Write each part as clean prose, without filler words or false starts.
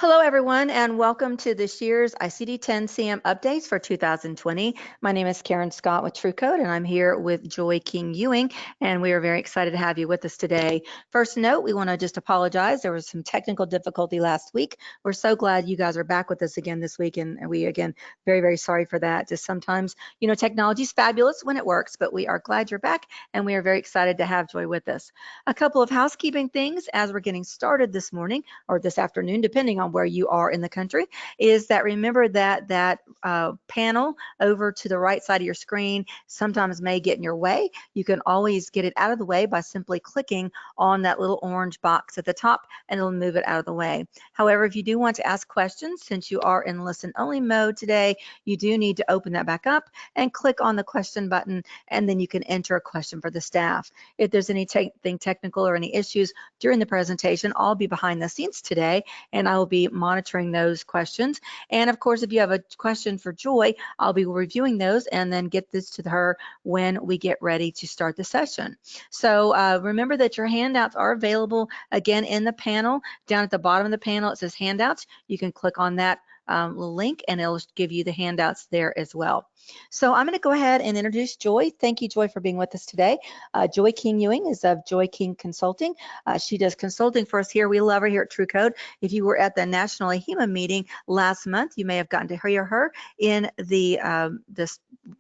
Hello, everyone, and welcome to this year's ICD-10 CM updates for 2020. My name is Karen Scott with TrueCode, and I'm here with Joy King-Ewing, and we are very excited to have you with us today. First note, we want to just apologize. There was some technical difficulty last week. We're so glad you guys are back with us again this week, and we, again, very, very sorry for that. Just sometimes, you know, technology is fabulous when it works, but we are glad you're back, and we are very excited to have Joy with us. A couple of housekeeping things as we're getting started this morning, or this afternoon, depending on where you are in the country, is that remember that panel over to the right side of your screen sometimes may get in your way. You can always get it out of the way by simply clicking on that little orange box at the top, and it'll move it out of the way. However, if you do want to ask questions, since you are in listen-only mode today, you do need to open that back up and click on the question button, and then you can enter a question for the staff. If there's anything technical or any issues during the presentation, I'll be behind the scenes today, and I will be monitoring those questions. And of course, if you have a question for Joy, I'll be reviewing those and then get this to her when we get ready to start the session. So remember that your handouts are available again in the panel. Down at the bottom of the panel, it says handouts. You can click on that little link and it'll give you the handouts there as well. So I'm going to go ahead and introduce Joy. Thank you, Joy, for being with us today. Joy King-Ewing is of Joy King Consulting. She does consulting for us here. We love her here at TrueCode. If you were at the National AHEMA meeting last month, you may have gotten to hear her in the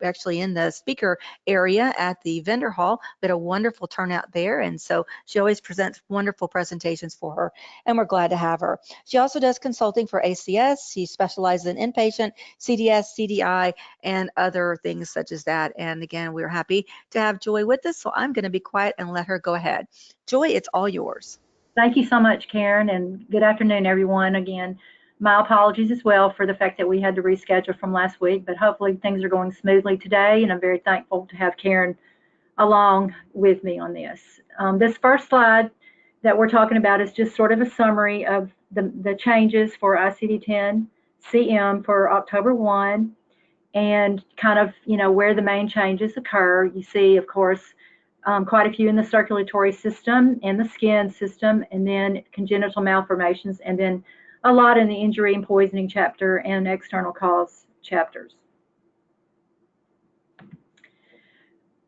actually in the speaker area at the vendor hall. We had a wonderful turnout there, and so she always presents wonderful presentations for her, and we're glad to have her. She also does consulting for ACS. She specializes in inpatient, CDS, CDI, and other things such as that. And again, we're happy to have Joy with us, so I'm going to be quiet and let her go ahead. Joy, it's all yours. Thank you so much, Karen, and good afternoon, everyone. Again, my apologies as well for the fact that we had to reschedule from last week, but hopefully things are going smoothly today, and I'm very thankful to have Karen along with me on this. This first slide that we're talking about is just sort of a summary of the changes for ICD-10-CM for October 1, and kind of, you know, where the main changes occur. You see, of course, quite a few in the circulatory system and the skin system, and then congenital malformations, and then a lot in the injury and poisoning chapter and external cause chapters.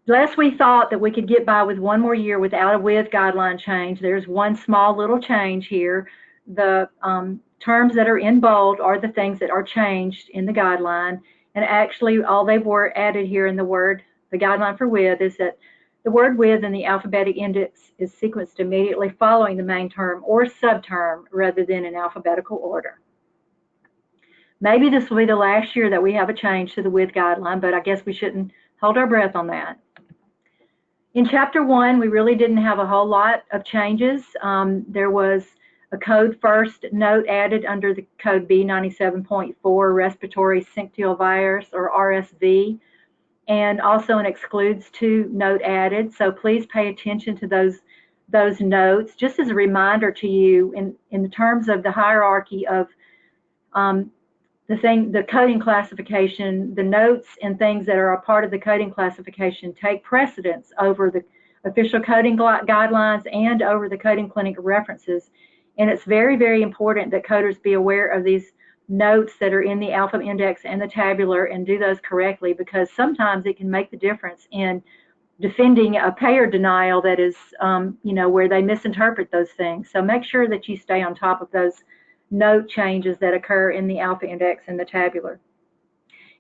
Last we thought that we could get by with one more year without a with guideline change. There's one small little change here. The terms that are in bold are the things that are changed in the guideline, and actually all they were added here in the guideline for with is that the word with in the alphabetic index is sequenced immediately following the main term or subterm rather than in alphabetical order. Maybe this will be the last year that we have a change to the with guideline, but I guess we shouldn't hold our breath on that. In Chapter 1, we really didn't have a whole lot of changes. There was a code first note added under the code B97.4 respiratory syncytial virus, or RSV, and also an excludes to note added. So please pay attention to those notes. Just as a reminder to you, in the terms of the hierarchy of the coding classification, the notes and things that are a part of the coding classification take precedence over the official coding guidelines and over the coding clinic references. And it's very, very important that coders be aware of these notes that are in the alpha index and the tabular and do those correctly, because sometimes it can make the difference in defending a payer denial that is, you know, where they misinterpret those things. So make sure that you stay on top of those note changes that occur in the alpha index and the tabular.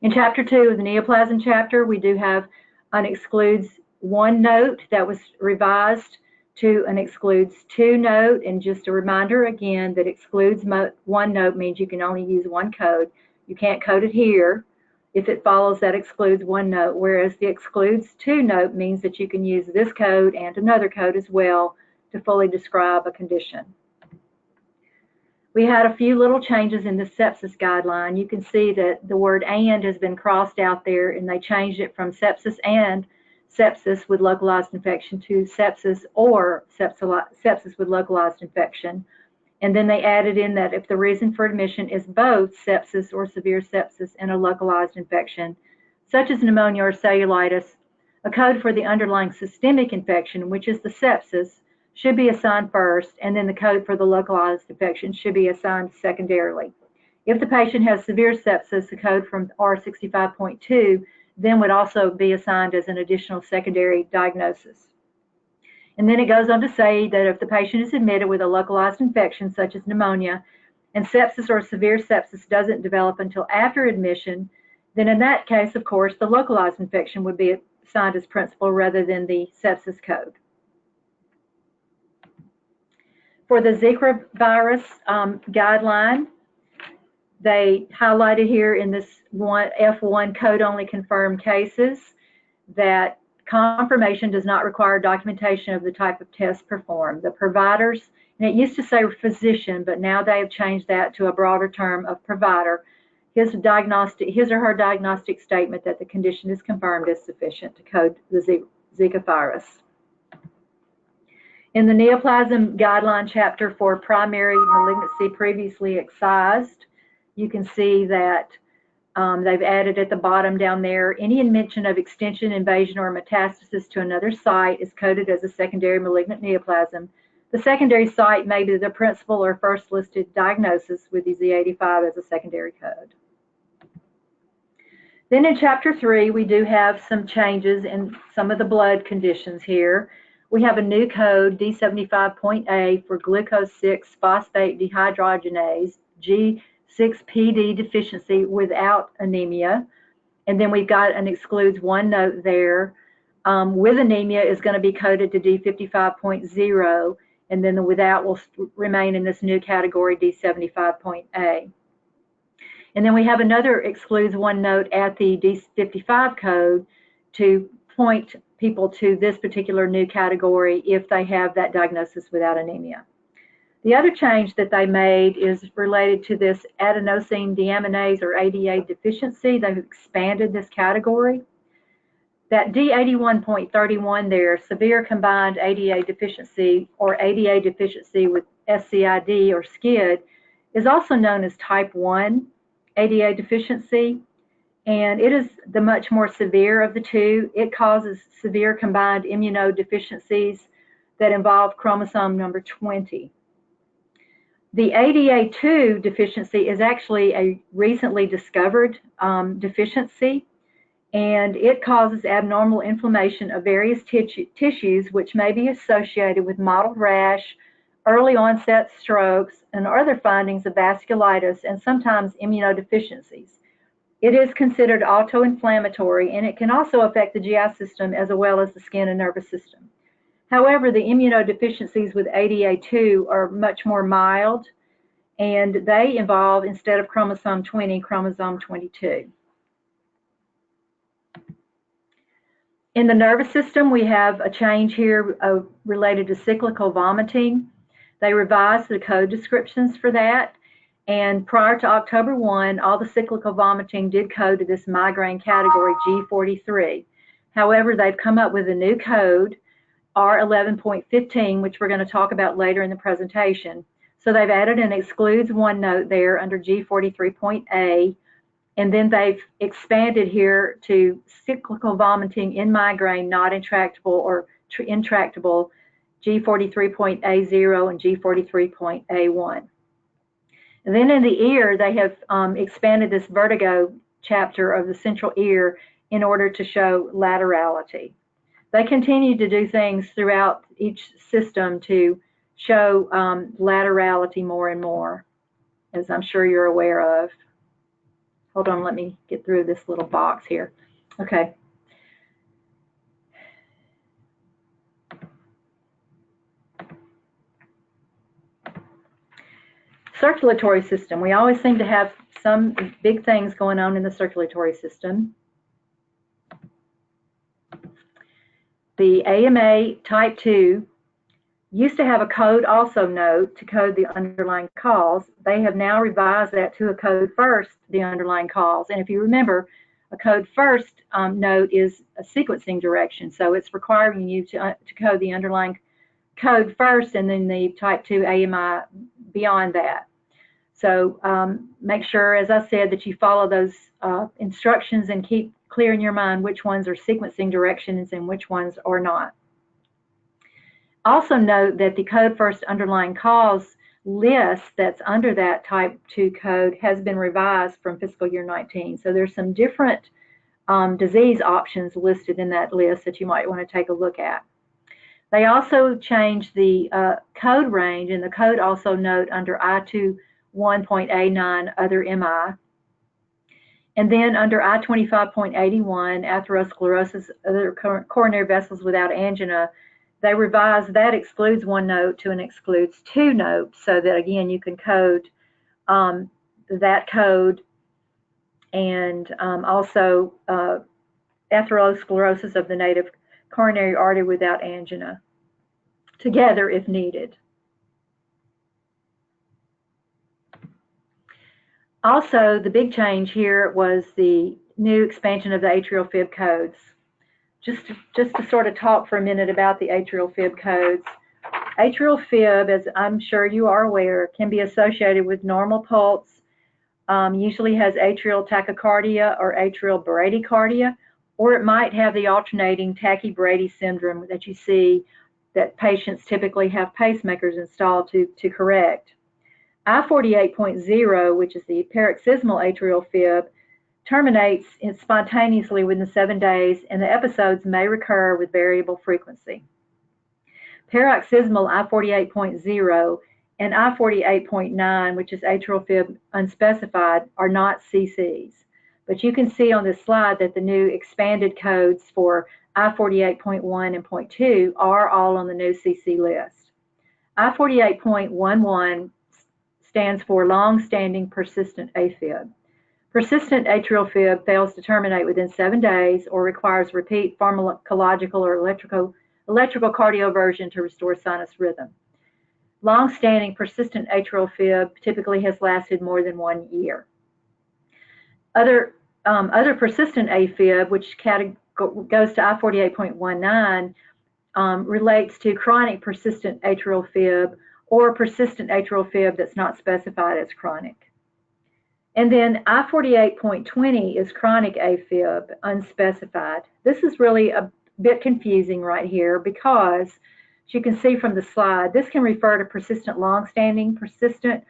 In Chapter 2 of the Neoplasm chapter, we do have an excludes 1 note that was revised to an excludes 2 note, and just a reminder again that excludes 1 note means you can only use 1 code. You can't code it here if it follows that excludes 1 note, whereas the excludes 2 note means that you can use this code and another code as well to fully describe a condition. We had a few little changes in the sepsis guideline. You can see that the word "and" has been crossed out there, and they changed it from sepsis and sepsis with localized infection to sepsis or sepsis with localized infection. And then they added in that if the reason for admission is both sepsis or severe sepsis and a localized infection, such as pneumonia or cellulitis, a code for the underlying systemic infection, which is the sepsis, should be assigned first, and then the code for the localized infection should be assigned secondarily. If the patient has severe sepsis, the code from R65.2 then would also be assigned as an additional secondary diagnosis. And then it goes on to say that if the patient is admitted with a localized infection such as pneumonia and sepsis or severe sepsis doesn't develop until after admission, then in that case, of course, the localized infection would be assigned as principal rather than the sepsis code. For the Zika virus guideline, they highlighted here in this F1 code-only confirmed cases that confirmation does not require documentation of the type of test performed. The providers, and it used to say physician, but now they have changed that to a broader term of provider. His or her diagnostic statement that the condition is confirmed is sufficient to code the Zika virus. In the Neoplasm guideline chapter for primary malignancy previously excised, you can see that they've added at the bottom down there, any mention of extension, invasion, or metastasis to another site is coded as a secondary malignant neoplasm. The secondary site may be the principal or first listed diagnosis with the Z85 as a secondary code. Then in Chapter 3, we do have some changes in some of the blood conditions here. We have a new code, D75.A, for glucose 6-phosphate dehydrogenase, G6PD deficiency without anemia. And then we've got an excludes one note there. With anemia is going to be coded to D55.0, and then the without will remain in this new category, D75.A. And then we have another excludes one note at the D55 code to point people to this particular new category if they have that diagnosis without anemia. The other change that they made is related to this adenosine deaminase or ADA deficiency. They've expanded this category. That D81.31 there, severe combined ADA deficiency or ADA deficiency with SCID or SCID, is also known as type 1 ADA deficiency, and it is the much more severe of the two. It causes severe combined immunodeficiencies that involve chromosome number 20. The ADA2 deficiency is actually a recently discovered deficiency, and it causes abnormal inflammation of various tissues which may be associated with mottled rash, early onset strokes, and other findings of vasculitis and sometimes immunodeficiencies. It is considered autoinflammatory, and it can also affect the GI system as well as the skin and nervous system. However, the immunodeficiencies with ADA2 are much more mild, and they involve, instead of chromosome 20, chromosome 22. In the nervous system, we have a change here related to cyclical vomiting. They revised the code descriptions for that, and prior to October 1, all the cyclical vomiting did code to this migraine category G43. However, they've come up with a new code, R11.15, which we're going to talk about later in the presentation. So they've added an excludes one note there under G43.A, and then they've expanded here to cyclical vomiting in migraine not intractable or intractable, G43.A0 and G43.A1. And then in the ear, they have expanded this vertigo chapter of the central ear in order to show laterality. They continue to do things throughout each system to show laterality more and more, as I'm sure you're aware of. Hold on, let me get through this little box here. Okay. Circulatory system. We always seem to have some big things going on in the circulatory system. The AMA type 2 used to have a code also note to code the underlying cause. They have now revised that to a code first, the underlying cause. And if you remember, a code first note is a sequencing direction. So it's requiring you to code the underlying code first and then the type 2 AMI beyond that. So make sure, as I said, that you follow those instructions and keep clear in your mind which ones are sequencing directions and which ones are not. Also note that the code first underlying cause list that's under that type 2 code has been revised from fiscal year 19. So there's some different disease options listed in that list that you might want to take a look at. They also changed the code range, and the code also note under I21.A9 other MI. And then under I25.81 atherosclerosis, other coronary vessels without angina, they revised that excludes 1 note to an excludes 2 note, so that again you can code that code, and also atherosclerosis of the native coronary artery without angina together if needed. Also, the big change here was the new expansion of the atrial fib codes. Just to sort of talk for a minute about the atrial fib codes. Atrial fib, as I'm sure you are aware, can be associated with normal pulse, usually has atrial tachycardia or atrial bradycardia, or it might have the alternating tachy-brady syndrome that you see that patients typically have pacemakers installed to correct. I48.0, which is the paroxysmal atrial fib, terminates spontaneously within 7 days, and the episodes may recur with variable frequency. Paroxysmal I48.0 and I48.9, which is atrial fib unspecified, are not CCs. But you can see on this slide that the new expanded codes for I48.1 and .2 are all on the new CC list. I48.11 stands for long-standing persistent AFib. Persistent atrial fib fails to terminate within 7 days or requires repeat pharmacological or electrical cardioversion to restore sinus rhythm. Long-standing persistent atrial fib typically has lasted more than 1 year. Other persistent AFib, which goes to I48.19, relates to chronic persistent atrial fib or persistent atrial fib that's not specified as chronic. And then I48.20 is chronic AFib, unspecified. This is really a bit confusing right here because, as you can see from the slide, this can refer to persistent long-standing, persistent,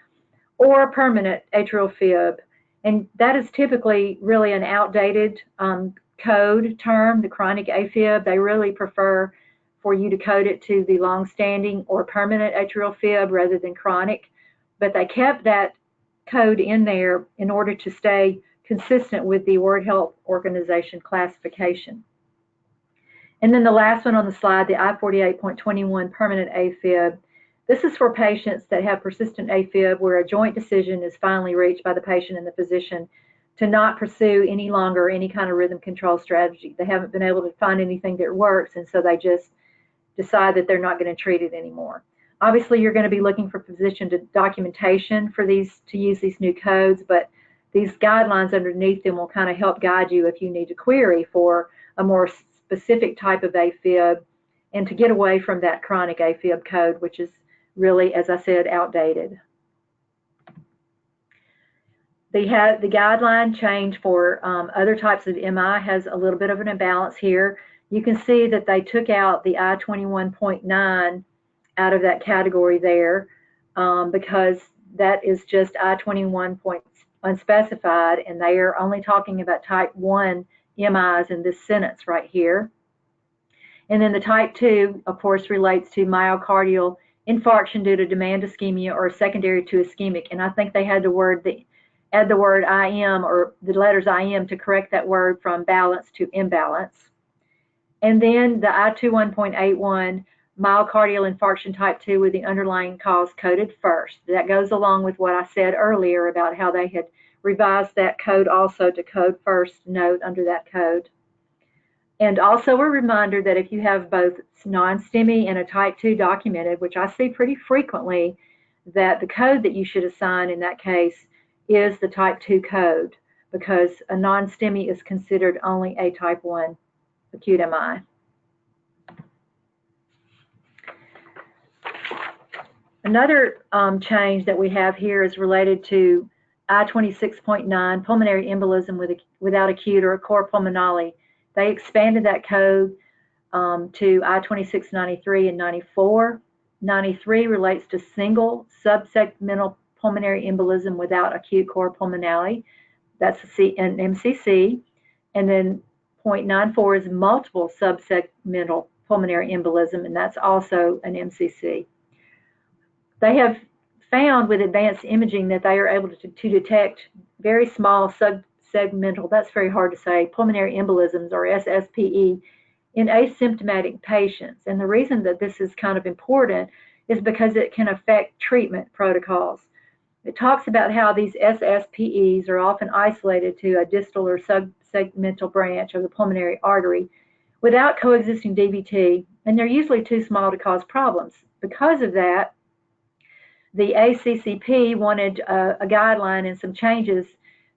or permanent atrial fib. And that is typically really an outdated code term, the chronic AFib. They really prefer for you to code it to the long-standing or permanent atrial fib rather than chronic. But they kept that code in there in order to stay consistent with the World Health Organization classification. And then the last one on the slide, the I48.21 permanent AFib. This is for patients that have persistent AFib where a joint decision is finally reached by the patient and the physician to not pursue any longer any kind of rhythm control strategy. They haven't been able to find anything that works, and so they just decide that they're not going to treat it anymore. Obviously, you're going to be looking for physician documentation for these to use these new codes, but these guidelines underneath them will kind of help guide you if you need to query for a more specific type of AFib and to get away from that chronic AFib code, which is really, as I said, outdated. The guideline change for other types of MI has a little bit of an imbalance here. You can see that they took out the I21.9 out of that category there because that is just I21 unspecified, and they are only talking about type 1 MIs in this sentence right here. And then the type 2, of course, relates to myocardial infarction due to demand ischemia or secondary to ischemic, and I think they had to add the word IM or the letters IM to correct that word from balance to imbalance. And then the I21.81 myocardial infarction type 2 with the underlying cause coded first. That goes along with what I said earlier about how they had revised that code also to code first note under that code. And also a reminder that if you have both non-STEMI and a type 2 documented, which I see pretty frequently, that the code that you should assign in that case is the type 2 code, because a non-STEMI is considered only a type 1 acute MI. Another change that we have here is related to I26.9, pulmonary embolism without acute or cor pulmonale. They expanded that code to I-2693 and 94. 93 relates to single subsegmental pulmonary embolism without acute cor pulmonale. That's an MCC. And then 0.94 is multiple subsegmental pulmonary embolism, and that's also an MCC. They have found with advanced imaging that they are able to detect very small subsegmental, that's very hard to say, pulmonary embolisms, or SSPE, in asymptomatic patients. And the reason that this is kind of important is because it can affect treatment protocols. It talks about how these SSPEs are often isolated to a distal or subsegmental branch of the pulmonary artery without coexisting DVT, and they're usually too small to cause problems. Because of that, the ACCP wanted a guideline and some changes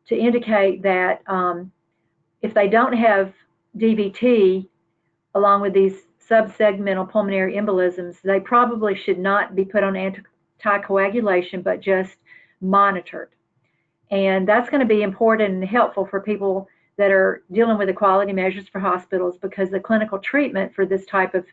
to indicate that if they don't have DVT along with these subsegmental pulmonary embolisms, they probably should not be put on anticoagulation, but just monitored. And that's going to be important and helpful for people that are dealing with the quality measures for hospitals, because the clinical treatment for this type of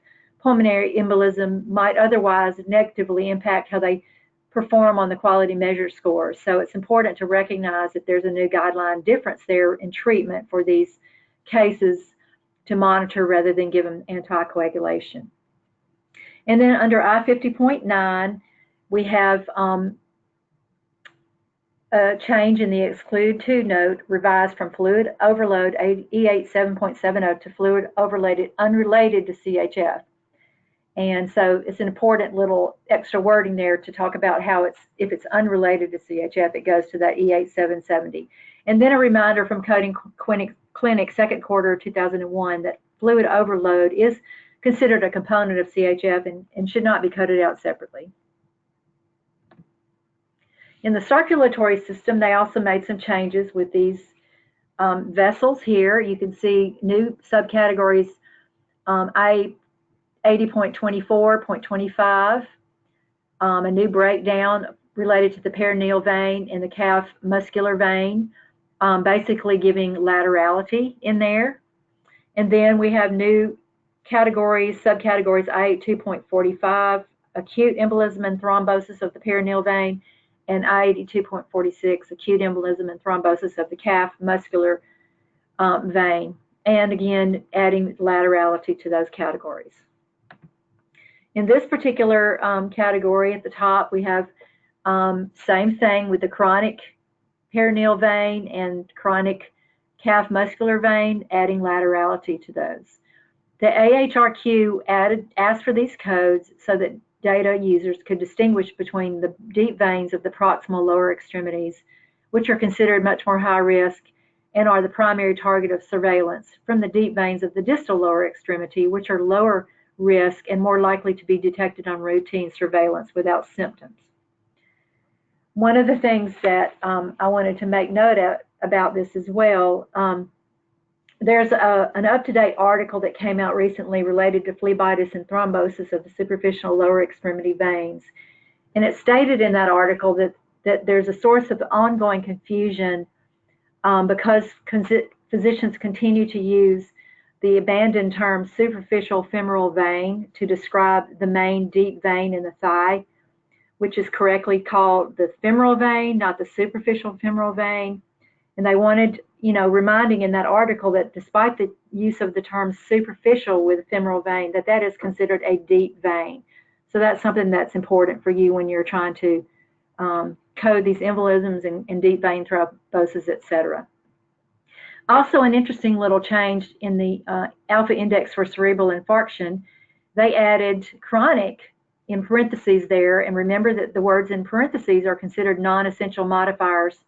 pulmonary embolism might otherwise negatively impact how they perform on the quality measure scores. So it's important to recognize that there's a new guideline difference there in treatment for these cases to monitor rather than give them anticoagulation. And then under I-50.9, we have a change in the exclude 2 note, revised from fluid overload E87.70 to fluid overloaded unrelated to CHF. And so it's an important little extra wording there to talk about how if it's unrelated to CHF, it goes to that E8770. And then a reminder from Coding Clinic second quarter 2001 that fluid overload is considered a component of CHF and should not be coded out separately. In the circulatory system, they also made some changes with these vessels here. You can see new subcategories, I80.24, 0.25, a new breakdown related to the perineal vein and the calf muscular vein, basically giving laterality in there. And then we have new categories, subcategories, I82.45, acute embolism and thrombosis of the perineal vein, and I82.46, acute embolism and thrombosis of the calf muscular vein. And again, adding laterality to those categories. In this particular category at the top, we have same thing with the chronic perineal vein and chronic calf muscular vein, adding laterality to those. The AHRQ asked for these codes so that data users could distinguish between the deep veins of the proximal lower extremities, which are considered much more high risk and are the primary target of surveillance, from the deep veins of the distal lower extremity, which are lower risk and more likely to be detected on routine surveillance without symptoms. One of the things that I wanted to make note about this as well, there's an up-to-date article that came out recently related to phlebitis and thrombosis of the superficial lower extremity veins. And it stated in that article that there's a source of ongoing confusion because physicians continue to use the abandoned term superficial femoral vein to describe the main deep vein in the thigh, which is correctly called the femoral vein, not the superficial femoral vein. And they wanted, reminding in that article that despite the use of the term superficial with femoral vein, that is considered a deep vein. So that's something that's important for you when you're trying to code these embolisms and deep vein thrombosis, etc. Also, an interesting little change in the alpha index for cerebral infarction, they added chronic in parentheses there, and remember that the words in parentheses are considered non-essential modifiers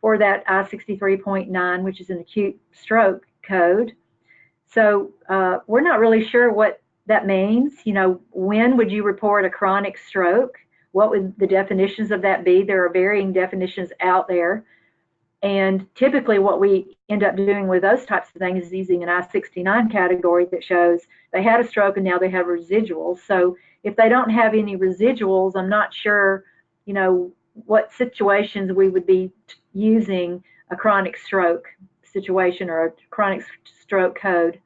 for that I63.9, which is an acute stroke code. So we're not really sure what that means. When would you report a chronic stroke? What would the definitions of that be? There are varying definitions out there. And typically what we end up doing with those types of things is using an I69 category that shows they had a stroke and now they have residuals. So if they don't have any residuals, I'm not sure, what situations we would be using a chronic stroke situation or a chronic stroke code.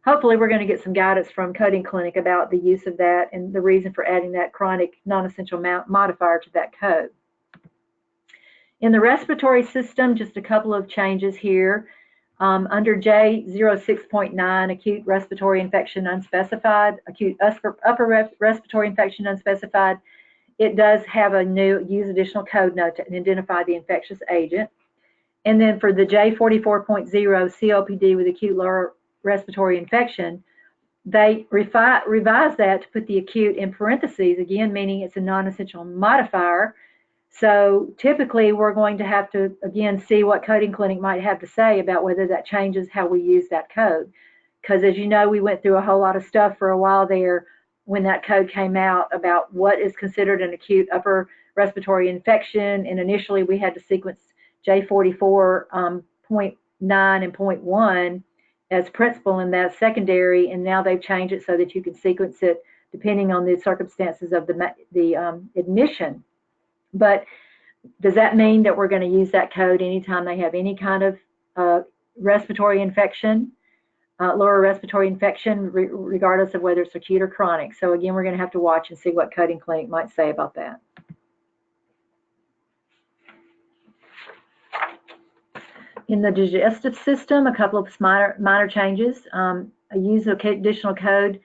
hopefully we're going to get some guidance from Coding Clinic about the use of that and the reason for adding that chronic non-essential modifier to that code. In the respiratory system, just a couple of changes here. Under J06.9, acute respiratory infection unspecified, acute upper respiratory infection unspecified, it does have a new use additional code note to identify the infectious agent. And then for the J44.0 COPD with acute lower respiratory infection, they revised that to put the acute in parentheses, again, meaning it's a non-essential modifier. So typically we're going to have to, again, see what Coding Clinic might have to say about whether that changes how we use that code. Because as you know, we went through a whole lot of stuff for a while there when that code came out about what is considered an acute upper respiratory infection. And initially we had to sequence J44.9 and .1 as principal in that secondary, and now they've changed it so that you can sequence it depending on the circumstances of the admission. But does that mean that we're going to use that code anytime they have any kind of respiratory infection, lower respiratory infection, regardless of whether it's acute or chronic? So again, we're going to have to watch and see what Coding Clinic might say about that. In the digestive system, a couple of minor changes. A use of additional code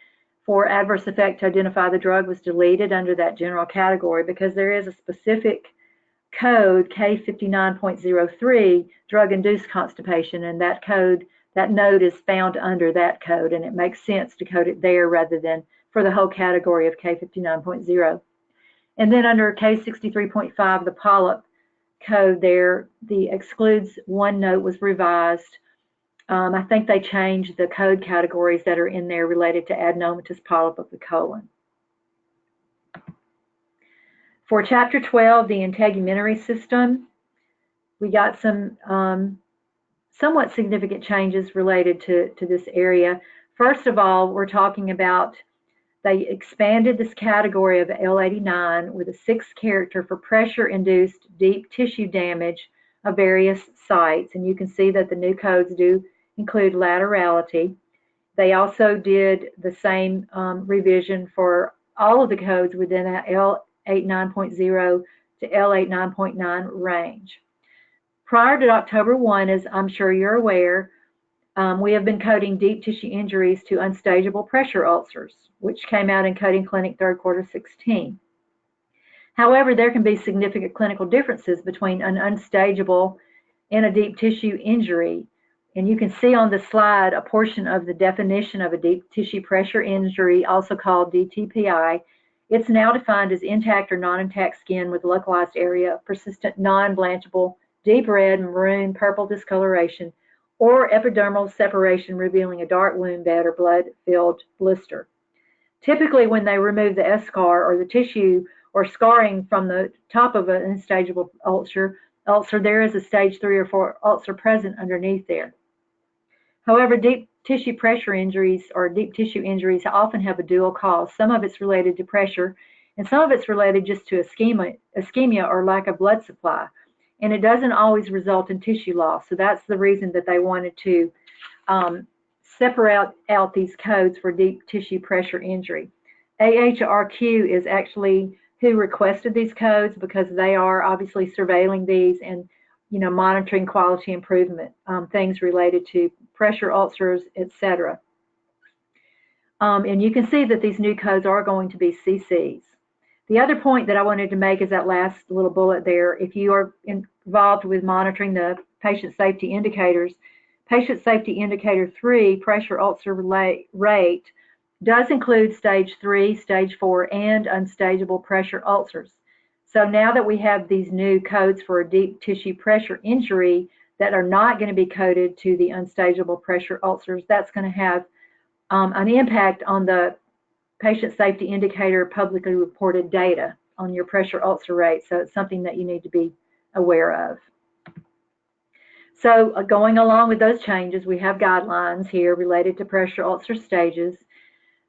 for adverse effect to identify the drug was deleted under that general category because there is a specific code, K59.03, drug-induced constipation, and that code, that note is found under that code, and it makes sense to code it there rather than for the whole category of K59.0. And then under K63.5, the polyp code there, the excludes one note was revised. I think they changed the code categories that are in there related to adenomatous polyp of the colon. For Chapter 12, the Integumentary System, we got some somewhat significant changes related to this area. First of all, we're talking about they expanded this category of L89 with a sixth character for pressure-induced deep tissue damage of various sites. And you can see that the new codes do include laterality. They also did the same revision for all of the codes within that L89.0 to L89.9 range. Prior to October 1, as I'm sure you're aware, we have been coding deep tissue injuries to unstageable pressure ulcers, which came out in Coding Clinic third quarter 16. However, there can be significant clinical differences between an unstageable and a deep tissue injury. And you can see on the slide a portion of the definition of a deep tissue pressure injury, also called DTPI. It's now defined as intact or non-intact skin with localized area of persistent non-blanchable deep red, maroon, purple discoloration, or epidermal separation revealing a dark wound bed or blood-filled blister. Typically, when they remove the eschar or the tissue or scarring from the top of an unstageable ulcer, there is a stage 3 or 4 ulcer present underneath there. However, deep tissue pressure injuries or deep tissue injuries often have a dual cause. Some of it's related to pressure, and some of it's related just to ischemia or lack of blood supply. And it doesn't always result in tissue loss. So that's the reason that they wanted to separate out these codes for deep tissue pressure injury. AHRQ is actually who requested these codes because they are obviously surveilling these and monitoring quality improvement, things related to pressure ulcers, etc. And you can see that these new codes are going to be CCs. The other point that I wanted to make is that last little bullet there. If you are involved with monitoring the patient safety indicators, patient safety indicator 3, pressure ulcer rate, does include stage 3, stage 4, and unstageable pressure ulcers. So now that we have these new codes for a deep tissue pressure injury that are not going to be coded to the unstageable pressure ulcers, that's going to have an impact on the patient safety indicator publicly reported data on your pressure ulcer rate. So it's something that you need to be aware of. So going along with those changes, we have guidelines here related to pressure ulcer stages.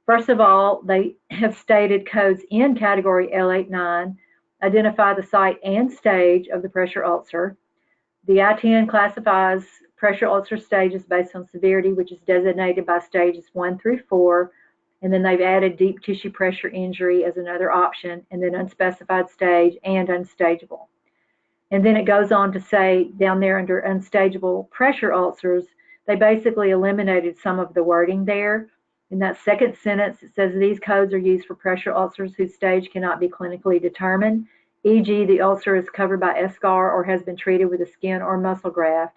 First of all, they have stated codes in category L89 identify the site and stage of the pressure ulcer. The I-10 classifies pressure ulcer stages based on severity, which is designated by stages 1 through 4. And then they've added deep tissue pressure injury as another option, and then unspecified stage and unstageable. And then it goes on to say down there under unstageable pressure ulcers, they basically eliminated some of the wording there. In that second sentence, it says these codes are used for pressure ulcers whose stage cannot be clinically determined, e.g. the ulcer is covered by eschar or has been treated with a skin or muscle graft.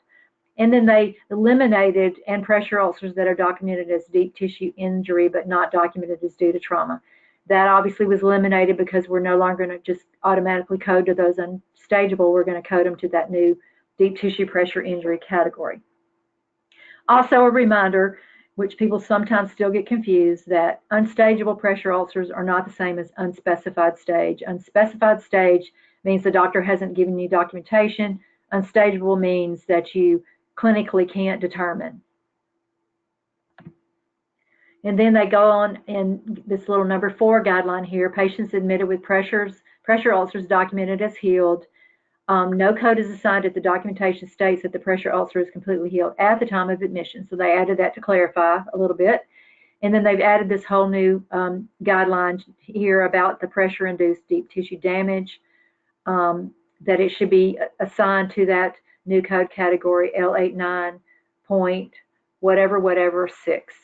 And then they eliminated and pressure ulcers that are documented as deep tissue injury but not documented as due to trauma. That obviously was eliminated because we're no longer going to just automatically code to those unstageable. We're going to code them to that new deep tissue pressure injury category. Also a reminder, which people sometimes still get confused, that unstageable pressure ulcers are not the same as unspecified stage. Unspecified stage means the doctor hasn't given you documentation. Unstageable means that you clinically can't determine. And then they go on in this little number 4 guideline here, patients admitted with pressure ulcers documented as healed. No code is assigned if the documentation states that the pressure ulcer is completely healed at the time of admission. So they added that to clarify a little bit. And then they've added this whole new guideline here about the pressure-induced deep tissue damage, that it should be assigned to that new code category L89 point whatever 6.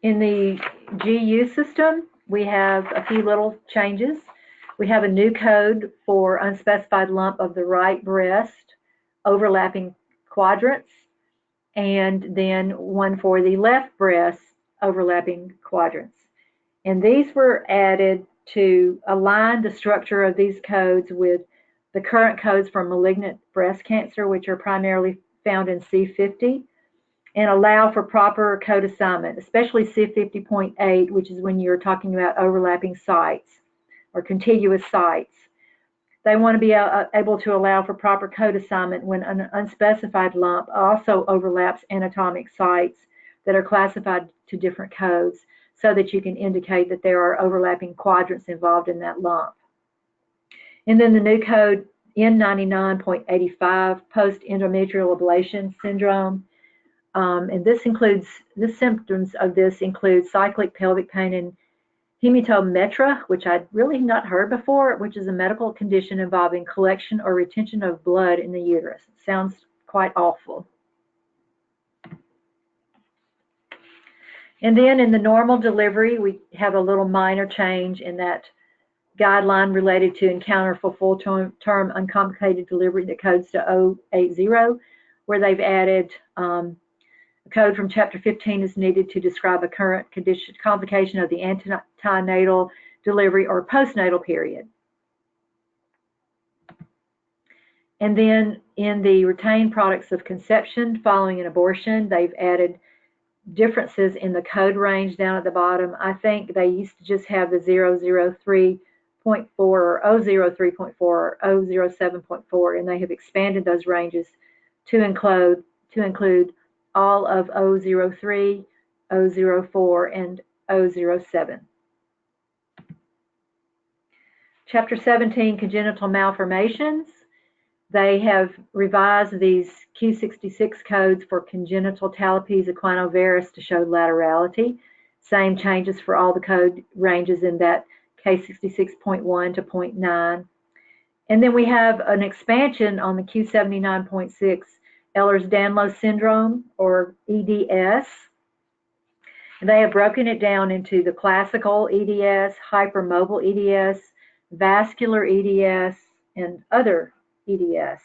In the GU system, we have a few little changes. We have a new code for unspecified lump of the right breast, overlapping quadrants, and then one for the left breast, overlapping quadrants. And these were added to align the structure of these codes with the current codes for malignant breast cancer, which are primarily found in C50, and allow for proper code assignment, especially C50.8, which is when you're talking about overlapping sites or contiguous sites. They want to be able to allow for proper code assignment when an unspecified lump also overlaps anatomic sites that are classified to different codes, so that you can indicate that there are overlapping quadrants involved in that lump. And then the new code N99.85, post-endometrial ablation syndrome. And the symptoms of this include cyclic pelvic pain and hematometra, which I'd really not heard before, which is a medical condition involving collection or retention of blood in the uterus. It sounds quite awful. And then in the normal delivery, we have a little minor change in that guideline related to encounter for full-term uncomplicated delivery that codes to 080, where they've added a code from Chapter 15 is needed to describe a current condition, complication of the antenatal delivery or postnatal period. And then in the retained products of conception following an abortion, they've added differences in the code range down at the bottom. I think they used to just have the 003.4 or 003.4 or 007.4, and they have expanded those ranges to include all of 003, 004, and 007. Chapter 17, Congenital Malformations. They have revised these Q66 codes for congenital talipes equinovarus to show laterality. Same changes for all the code ranges in that K66.1 to 0.9. And then we have an expansion on the Q79.6 Ehlers-Danlos syndrome, or EDS. And they have broken it down into the classical EDS, hypermobile EDS, vascular EDS, and other EDS.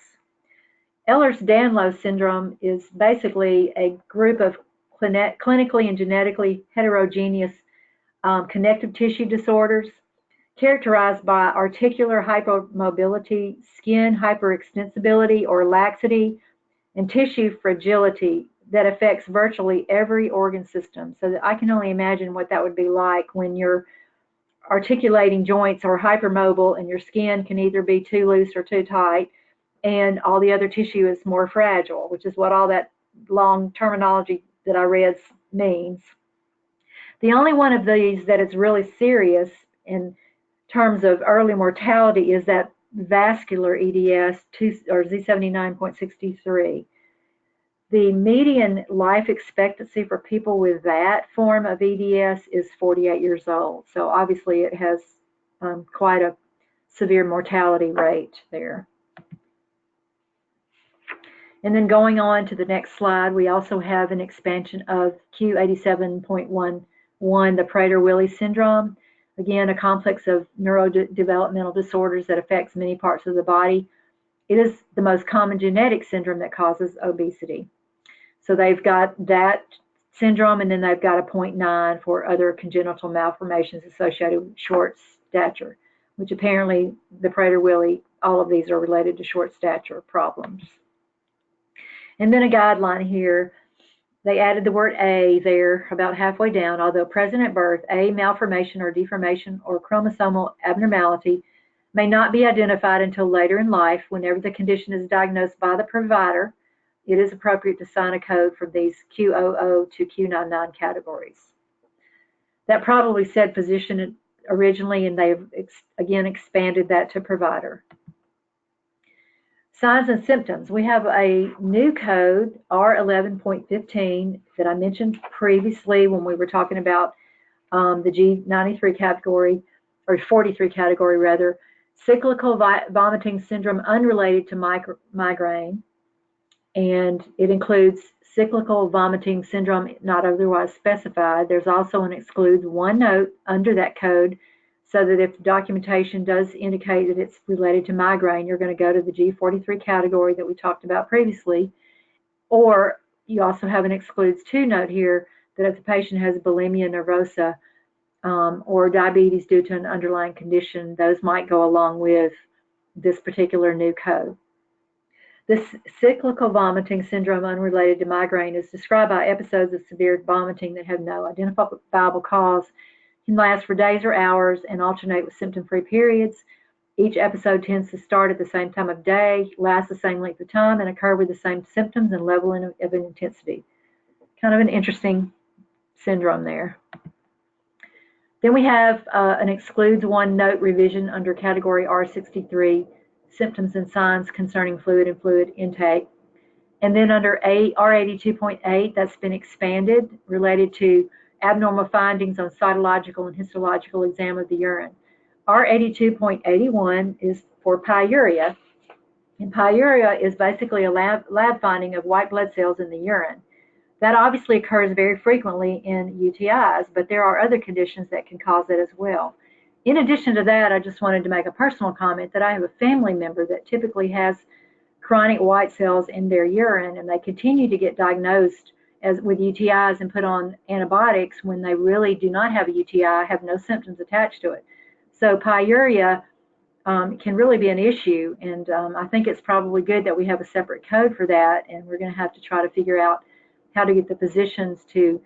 Ehlers-Danlos syndrome is basically a group of clinically and genetically heterogeneous connective tissue disorders characterized by articular hypermobility, skin hyperextensibility or laxity, and tissue fragility that affects virtually every organ system. So that I can only imagine what that would be like when you're articulating joints or hypermobile and your skin can either be too loose or too tight, and all the other tissue is more fragile, which is what all that long terminology that I read means. The only one of these that is really serious in terms of early mortality is that vascular EDS or Z79.63. The median life expectancy for people with that form of EDS is 48 years old. So obviously it has quite a severe mortality rate there. And then going on to the next slide, we also have an expansion of Q87.11, the Prader-Willi syndrome. Again, a complex of neurodevelopmental disorders that affects many parts of the body. It is the most common genetic syndrome that causes obesity. So they've got that syndrome, and then they've got a 0.9 for other congenital malformations associated with short stature, which apparently the Prader-Willi, all of these are related to short stature problems. And then a guideline here. They added the word A there about halfway down. Although present at birth, a malformation or deformation or chromosomal abnormality may not be identified until later in life. Whenever the condition is diagnosed by the provider, it is appropriate to assign a code from these Q00 to Q99 categories. That probably said physician originally, and they've again expanded that to provider. Signs and symptoms. We have a new code, R11.15, that I mentioned previously when we were talking about the G93 category, or 43 category rather, cyclical vomiting syndrome unrelated to migraine, and it includes cyclical vomiting syndrome not otherwise specified. There's also an excludes one note under that code, so that if the documentation does indicate that it's related to migraine, you're going to go to the G43 category that we talked about previously. Or you also have an excludes two note here that if the patient has bulimia nervosa or diabetes due to an underlying condition, those might go along with this particular new code. This cyclical vomiting syndrome unrelated to migraine is described by episodes of severe vomiting that have no identifiable cause, can last for days or hours, and alternate with symptom-free periods. Each episode tends to start at the same time of day, last the same length of time, and occur with the same symptoms and level of intensity. Kind of an interesting syndrome there. Then we have an excludes one note revision under category R63, symptoms and signs concerning fluid and fluid intake. And then under R82.8, that's been expanded, related to abnormal findings on cytological and histological exam of the urine. R82.81 is for pyuria, and pyuria is basically a lab finding of white blood cells in the urine. That obviously occurs very frequently in UTIs, but there are other conditions that can cause it as well. In addition to that, I just wanted to make a personal comment that I have a family member that typically has chronic white cells in their urine, and they continue to get diagnosed with UTIs and put on antibiotics when they really do not have a UTI, have no symptoms attached to it. So pyuria can really be an issue, and I think it's probably good that we have a separate code for that, and we're going to have to try to figure out how to get the physicians to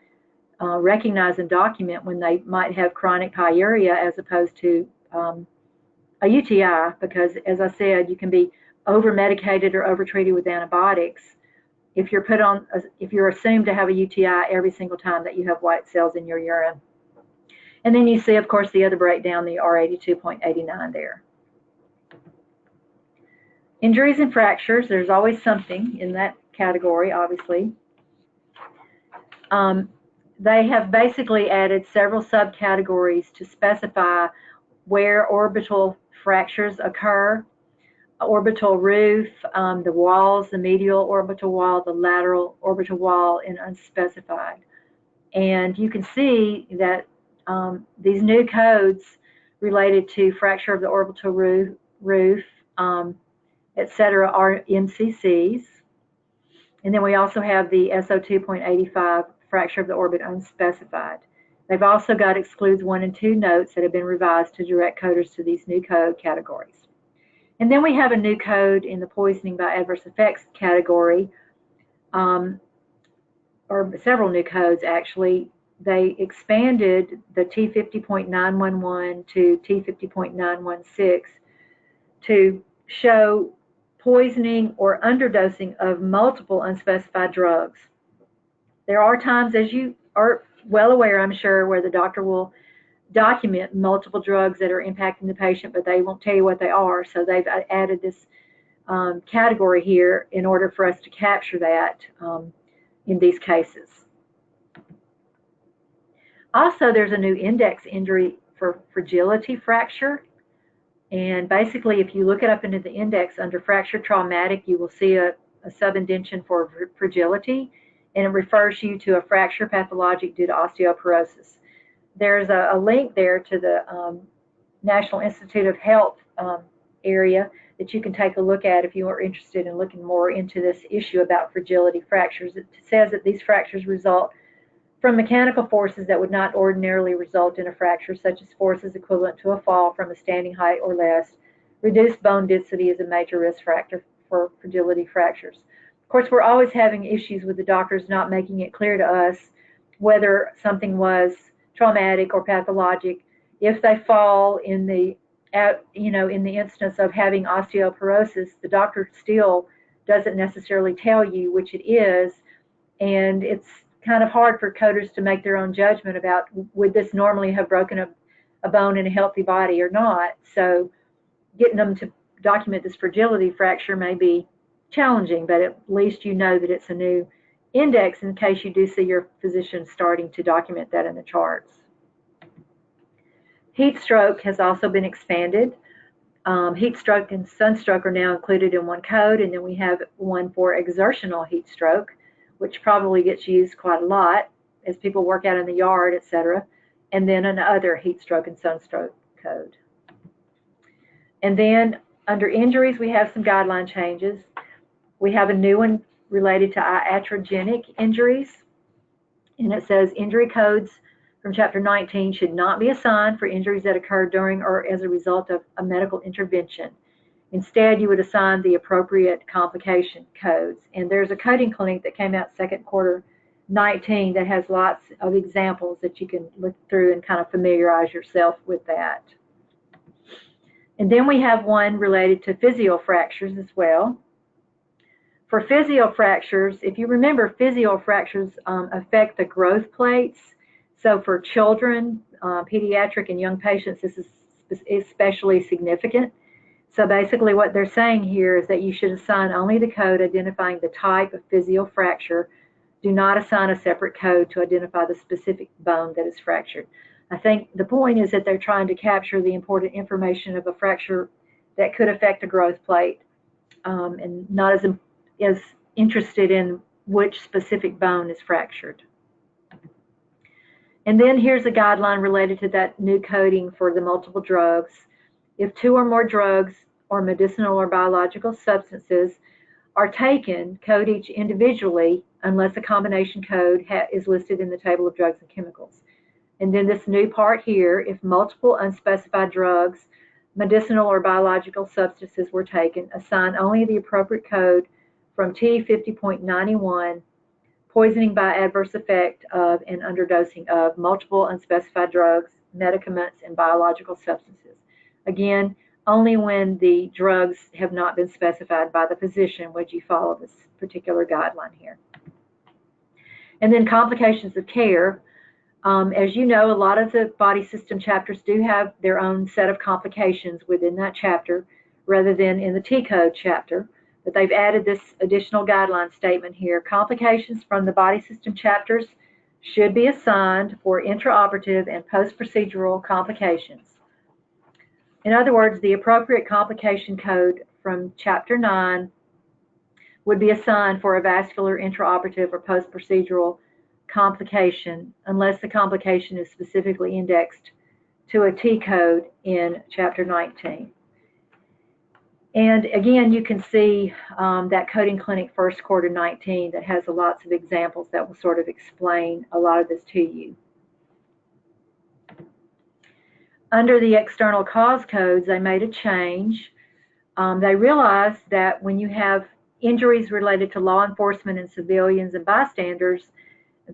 recognize and document when they might have chronic pyuria as opposed to a UTI, because as I said, you can be over-medicated or over-treated with antibiotics if you're assumed to have a UTI every single time that you have white cells in your urine. And then you see, of course, the other breakdown, the R82.89 there. Injuries and fractures, there's always something in that category, obviously. They have basically added several subcategories to specify where orbital fractures occur. Orbital roof, the walls, the medial orbital wall, the lateral orbital wall, and unspecified. And you can see that these new codes related to fracture of the orbital roof, etc., are MCCs. And then we also have the SO2.85 fracture of the orbit unspecified. They've also got excludes 1 and 2 notes that have been revised to direct coders to these new code categories. And then we have a new code in the poisoning by adverse effects category, or several new codes actually. They expanded the T50.911 to T50.916 to show poisoning or underdosing of multiple unspecified drugs. There are times, as you are well aware, I'm sure, where the doctor will document multiple drugs that are impacting the patient, but they won't tell you what they are. So they've added this category here in order for us to capture that in these cases. Also, there's a new index injury for fragility fracture. And basically, if you look it up into the index under fracture traumatic, you will see a subindention for fragility, and it refers you to a fracture pathologic due to osteoporosis. There's a link there to the National Institute of Health area that you can take a look at if you are interested in looking more into this issue about fragility fractures. It says that these fractures result from mechanical forces that would not ordinarily result in a fracture, such as forces equivalent to a fall from a standing height or less. Reduced bone density is a major risk factor for fragility fractures. Of course, we're always having issues with the doctors not making it clear to us whether something was traumatic or pathologic. If they fall in the in the instance of having osteoporosis, the doctor still doesn't necessarily tell you which it is, and it's kind of hard for coders to make their own judgment about would this normally have broken a bone in a healthy body or not. So getting them to document this fragility fracture may be challenging, but at least you know that it's a new index in case you do see your physician starting to document that in the charts. Heat stroke has also been expanded. Heat stroke and sunstroke are now included in one code, and then we have one for exertional heat stroke, which probably gets used quite a lot as people work out in the yard, etc. And then another heat stroke and sunstroke code. And then under injuries, we have some guideline changes. We have a new one related to iatrogenic injuries, and it says injury codes from Chapter 19 should not be assigned for injuries that occur during or as a result of a medical intervention. Instead, you would assign the appropriate complication codes. And there's a coding clinic that came out second quarter 19 that has lots of examples that you can look through and kind of familiarize yourself with that. And then we have one related to physio fractures as well. For physio fractures, if you remember, physio fractures affect the growth plates. So for children, pediatric and young patients, this is especially significant. So basically what they're saying here is that you should assign only the code identifying the type of physio fracture. Do not assign a separate code to identify the specific bone that is fractured. I think the point is that they're trying to capture the important information of a fracture that could affect a growth plate, and not as interested in which specific bone is fractured. And then here's a guideline related to that new coding for the multiple drugs. If two or more drugs or medicinal or biological substances are taken, code each individually unless a combination code is listed in the table of drugs and chemicals. And then this new part here, if multiple unspecified drugs, medicinal or biological substances were taken, assign only the appropriate code from T50.91, poisoning by adverse effect of and underdosing of multiple unspecified drugs, medicaments, and biological substances. Again, only when the drugs have not been specified by the physician would you follow this particular guideline here. And then complications of care. As you know, a lot of the body system chapters do have their own set of complications within that chapter rather than in the T-code chapter. But they've added this additional guideline statement here. Complications from the body system chapters should be assigned for intraoperative and post-procedural complications. In other words, the appropriate complication code from Chapter 9 would be assigned for a vascular intraoperative or post-procedural complication unless the complication is specifically indexed to a T code in Chapter 19. And again, you can see that coding clinic first quarter 19 that has lots of examples that will sort of explain a lot of this to you. Under the external cause codes, they made a change. They realized that when you have injuries related to law enforcement and civilians and bystanders,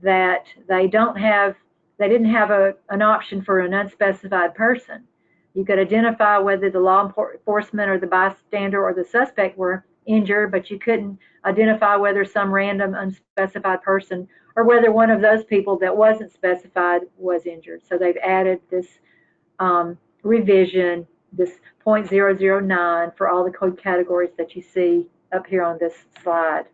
that they didn't have an option for an unspecified person. You could identify whether the law enforcement or the bystander or the suspect were injured, but you couldn't identify whether some random unspecified person or whether one of those people that wasn't specified was injured. So they've added this revision, this 0.009 for all the code categories that you see up here on this slide.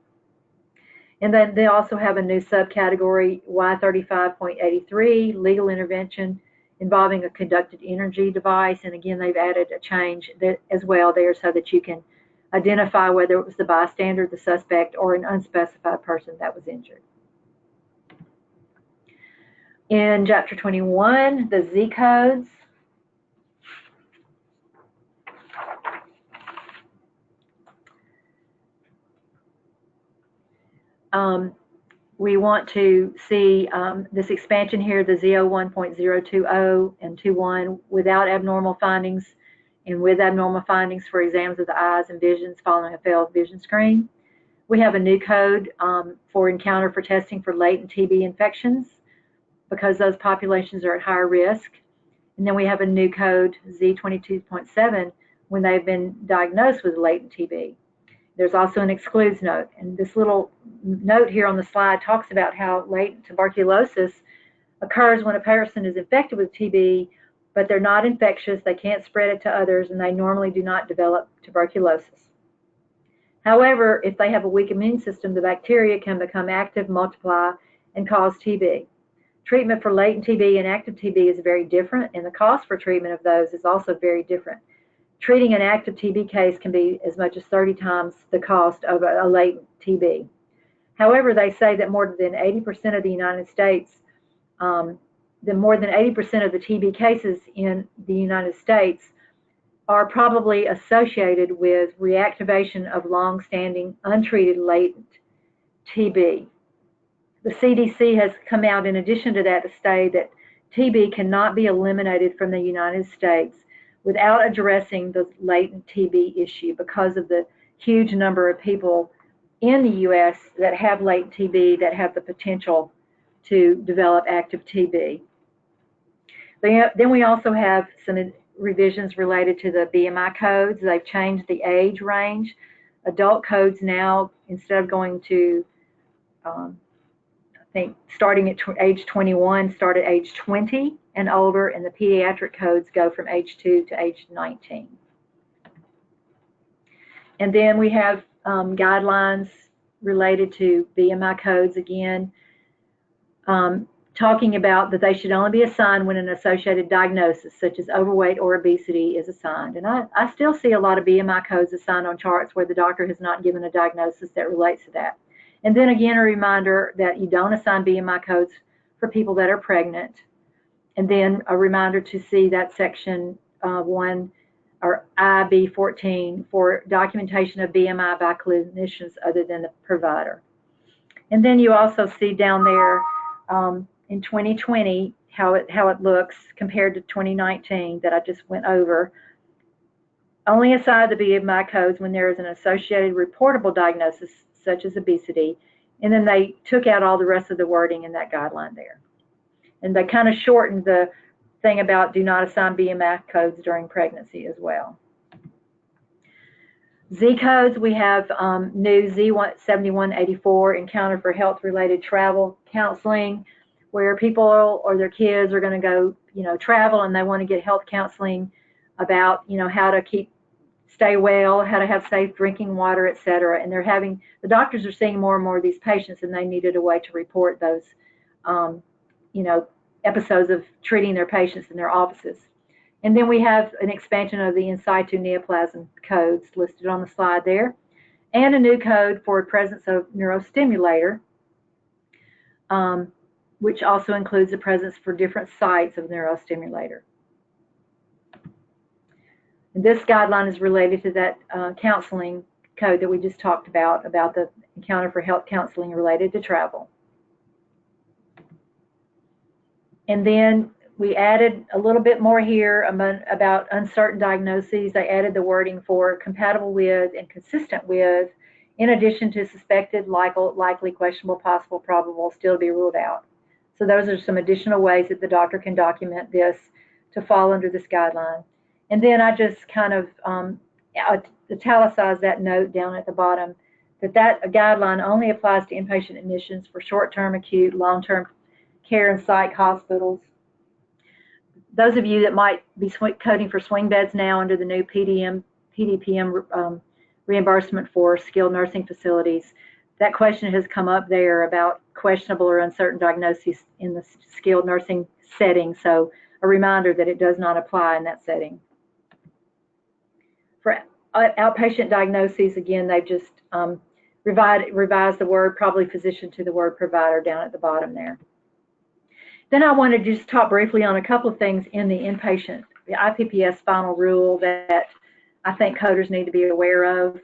And then they also have a new subcategory, Y35.83, legal intervention involving a conducted energy device. And again, they've added a change as well there so that you can identify whether it was the bystander, the suspect, or an unspecified person that was injured. In Chapter 21, the Z codes. We want to see this expansion here, the Z01.020 and 21, without abnormal findings and with abnormal findings for exams of the eyes and visions following a failed vision screen. We have a new code for encounter for testing for latent TB infections because those populations are at higher risk. And then we have a new code, Z22.7, when they've been diagnosed with latent TB. There's also an excludes note, and this little note here on the slide talks about how latent tuberculosis occurs when a person is infected with TB, but they're not infectious, they can't spread it to others, and they normally do not develop tuberculosis. However, if they have a weak immune system, the bacteria can become active, multiply, and cause TB. Treatment for latent TB and active TB is very different, and the cost for treatment of those is also very different. Treating an active TB case can be as much as 30 times the cost of a latent TB. However, they say that more than 80% of the United States, more than 80% of the TB cases in the United States are probably associated with reactivation of long-standing untreated latent TB. The CDC has come out in addition to that to say that TB cannot be eliminated from the United States without addressing the latent TB issue because of the huge number of people in the U.S. that have latent TB that have the potential to develop active TB. Then we also have some revisions related to the BMI codes. They've changed the age range. Adult codes now, instead of going to, I think, starting at age 21, start at age 20 and older, and the pediatric codes go from age 2 to age 19. And then we have guidelines related to BMI codes again, talking about that they should only be assigned when an associated diagnosis, such as overweight or obesity, is assigned. And I still see a lot of BMI codes assigned on charts where the doctor has not given a diagnosis that relates to that. And then again, a reminder that you don't assign BMI codes for people that are pregnant. And then a reminder to see that section 1 or IB14 for documentation of BMI by clinicians other than the provider. And then you also see down there in 2020 how it looks compared to 2019 that I just went over. Only assign the BMI codes when there is an associated reportable diagnosis such as obesity, and then they took out all the rest of the wording in that guideline there. And they kind of shortened the thing about do not assign BMI codes during pregnancy as well. Z codes, we have new Z7184, encounter for health-related travel counseling, where people or their kids are going to go, travel, and they want to get health counseling about, how to stay well, how to have safe drinking water, etc. And the doctors are seeing more and more of these patients, and they needed a way to report those, episodes of treating their patients in their offices. And then we have an expansion of the in situ neoplasm codes listed on the slide there, and a new code for presence of neurostimulator, which also includes the presence for different sites of neurostimulator. And this guideline is related to that counseling code that we just talked about the encounter for health counseling related to travel. And then we added a little bit more here about uncertain diagnoses. I added the wording for compatible with and consistent with, in addition to suspected, likely, questionable, possible, probable, still to be ruled out. So those are some additional ways that the doctor can document this to fall under this guideline. And then I just kind of italicized that note down at the bottom that guideline only applies to inpatient admissions for short-term, acute, long-term care in psych hospitals. Those of you that might be coding for swing beds now under the new PDPM reimbursement for skilled nursing facilities, that question has come up there about questionable or uncertain diagnoses in the skilled nursing setting. So a reminder that it does not apply in that setting. For outpatient diagnoses, again, they've just revised the word probably physician to the word provider down at the bottom there. Then I want to just talk briefly on a couple of things in the inpatient, the IPPS Final Rule that I think coders need to be aware of.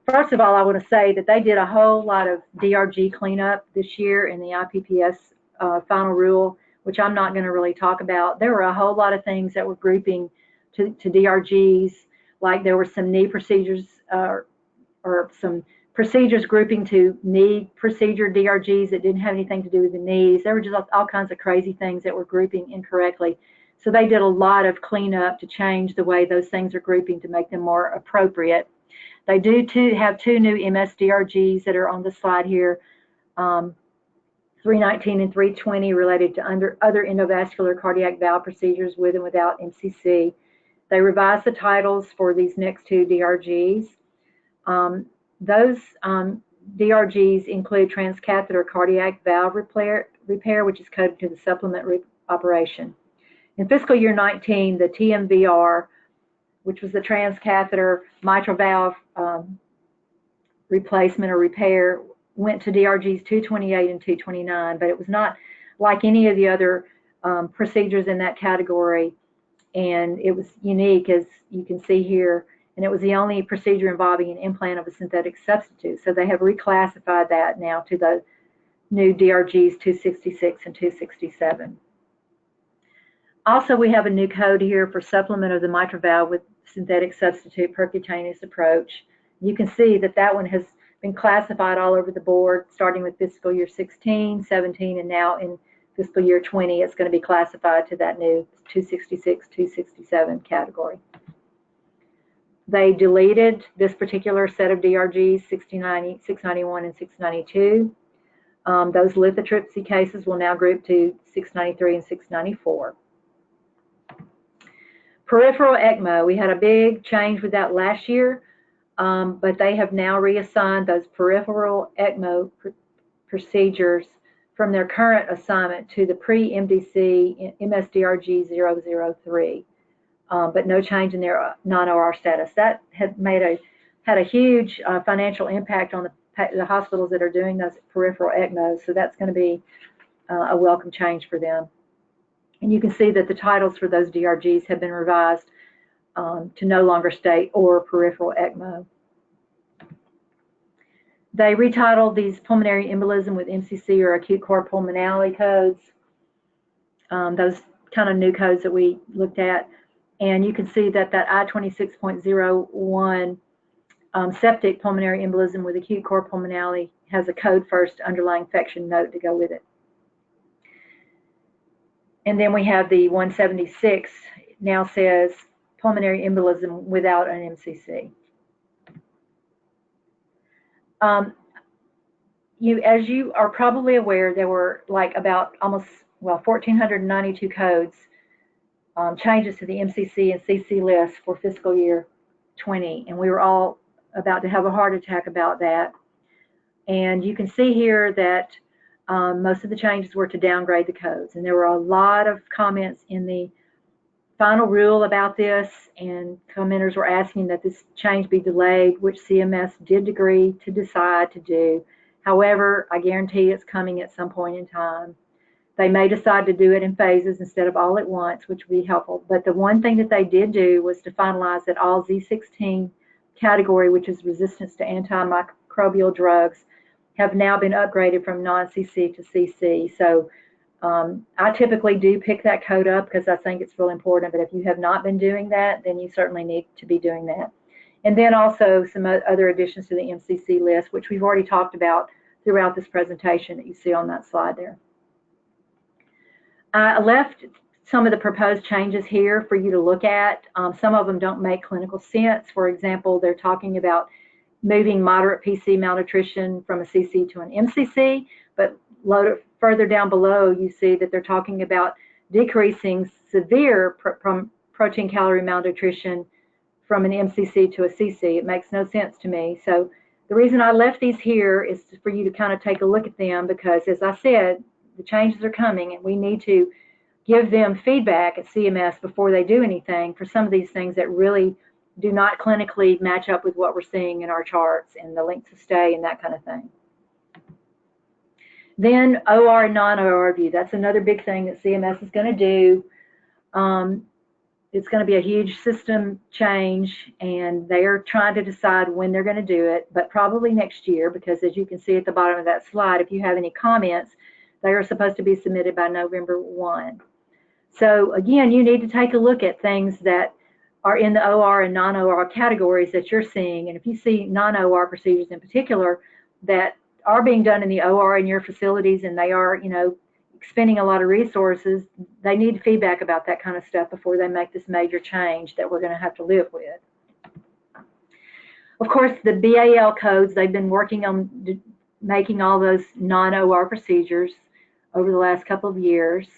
First of all, I want to say that they did a whole lot of DRG cleanup this year in the IPPS Final Rule, which I'm not going to really talk about. There were a whole lot of things that were grouping to DRGs, like there were some knee procedures or some procedures grouping to knee procedure DRGs that didn't have anything to do with the knees. There were just all kinds of crazy things that were grouping incorrectly. So they did a lot of cleanup to change the way those things are grouping to make them more appropriate. They do have two new MS DRGs that are on the slide here, 319 and 320, related to other endovascular cardiac valve procedures with and without MCC. They revised the titles for these next two DRGs. Those DRGs include transcatheter cardiac valve repair, which is coded to the supplement operation. In fiscal year 19, the TMVR, which was the transcatheter mitral valve replacement or repair, went to DRGs 228 and 229, but it was not like any of the other procedures in that category, and it was unique, as you can see here, and it was the only procedure involving an implant of a synthetic substitute. So they have reclassified that now to the new DRGs 266 and 267. Also, we have a new code here for supplement of the mitral valve with synthetic substitute percutaneous approach. You can see that that one has been classified all over the board, starting with fiscal year 16, 17, and now in fiscal year 20, it's going to be classified to that new 266, 267 category. They deleted this particular set of DRGs, 690, 691, and 692. Those lithotripsy cases will now group to 693 and 694. Peripheral ECMO, we had a big change with that last year, but they have now reassigned those peripheral ECMO procedures from their current assignment to the pre-MDC MSDRG 003, but no change in their non-OR status. That had had a huge financial impact on the hospitals that are doing those peripheral ECMOs, so that's going to be a welcome change for them. And you can see that the titles for those DRGs have been revised to no longer state or peripheral ECMO. They retitled these pulmonary embolism with MCC or acute core pulmonality codes, those kind of new codes that we looked at. And you can see that that I26.01 septic pulmonary embolism with acute core pulmonality has a code first underlying infection note to go with it. And then we have the 176 now says pulmonary embolism without an MCC. As you are probably aware, there were like about 1,492 codes, changes to the MCC and CC list for fiscal year 20, and we were all about to have a heart attack about that. And you can see here that most of the changes were to downgrade the codes, and there were a lot of comments in the final rule about this, and commenters were asking that this change be delayed, which CMS did agree to decide to do. However, I guarantee it's coming at some point in time. They may decide to do it in phases instead of all at once, which would be helpful. But the one thing that they did do was to finalize that all Z16 category, which is resistance to antimicrobial drugs, have now been upgraded from non-CC to CC. So I typically do pick that code up because I think it's real important, but if you have not been doing that, then you certainly need to be doing that. And then also some other additions to the MCC list, which we've already talked about throughout this presentation that you see on that slide there. I left some of the proposed changes here for you to look at. Some of them don't make clinical sense. For example, they're talking about moving moderate PC malnutrition from a CC to an MCC, but further down below, you see that they're talking about decreasing severe protein calorie malnutrition from an MCC to a CC. It makes no sense to me. So the reason I left these here is for you to kind of take a look at them, because as I said, the changes are coming and we need to give them feedback at CMS before they do anything for some of these things that really do not clinically match up with what we're seeing in our charts and the length of stay and that kind of thing. Then OR and non-OR view. That's another big thing that CMS is going to do. It's going to be a huge system change, and they are trying to decide when they're going to do it, but probably next year, because as you can see at the bottom of that slide, if you have any comments, they are supposed to be submitted by November 1. So again, you need to take a look at things that are in the OR and non-OR categories that you're seeing. And if you see non-OR procedures in particular that are being done in the OR in your facilities and they are, spending a lot of resources, they need feedback about that kind of stuff before they make this major change that we're going to have to live with. Of course, the BAL codes, they've been working on making all those non-OR procedures over the last couple of years.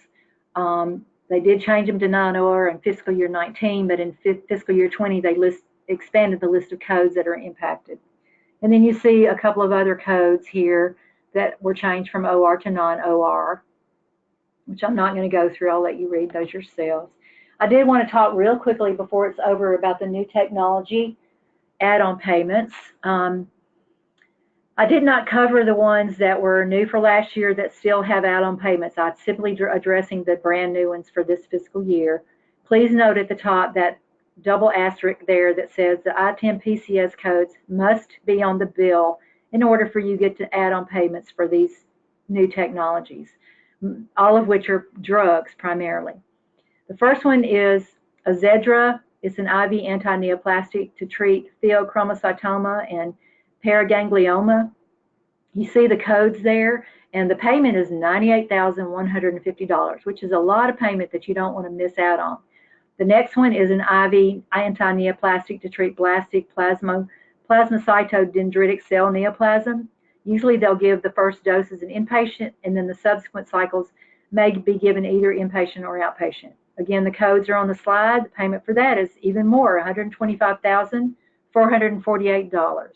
They did change them to non-OR in fiscal year 19, but in fiscal year 20, they expanded the list of codes that are impacted. And then you see a couple of other codes here that were changed from OR to non-OR, which I'm not going to go through. I'll let you read those yourselves. I did want to talk real quickly before it's over about the new technology add-on payments. I did not cover the ones that were new for last year that still have add-on payments. I'm simply addressing the brand new ones for this fiscal year. Please note at the top that double asterisk there that says the I-10 PCS codes must be on the bill in order for you to get to add-on payments for these new technologies, all of which are drugs primarily. The first one is Azedra. It's an IV anti-neoplastic to treat pheochromocytoma and paraganglioma. You see the codes there, and the payment is $98,150, which is a lot of payment that you don't want to miss out on. The next one is an IV anti-neoplastic to treat blastic plasmacytodendritic cell neoplasm. Usually they'll give the first dose as an inpatient, and then the subsequent cycles may be given either inpatient or outpatient. Again, the codes are on the slide. The payment for that is even more, $125,448.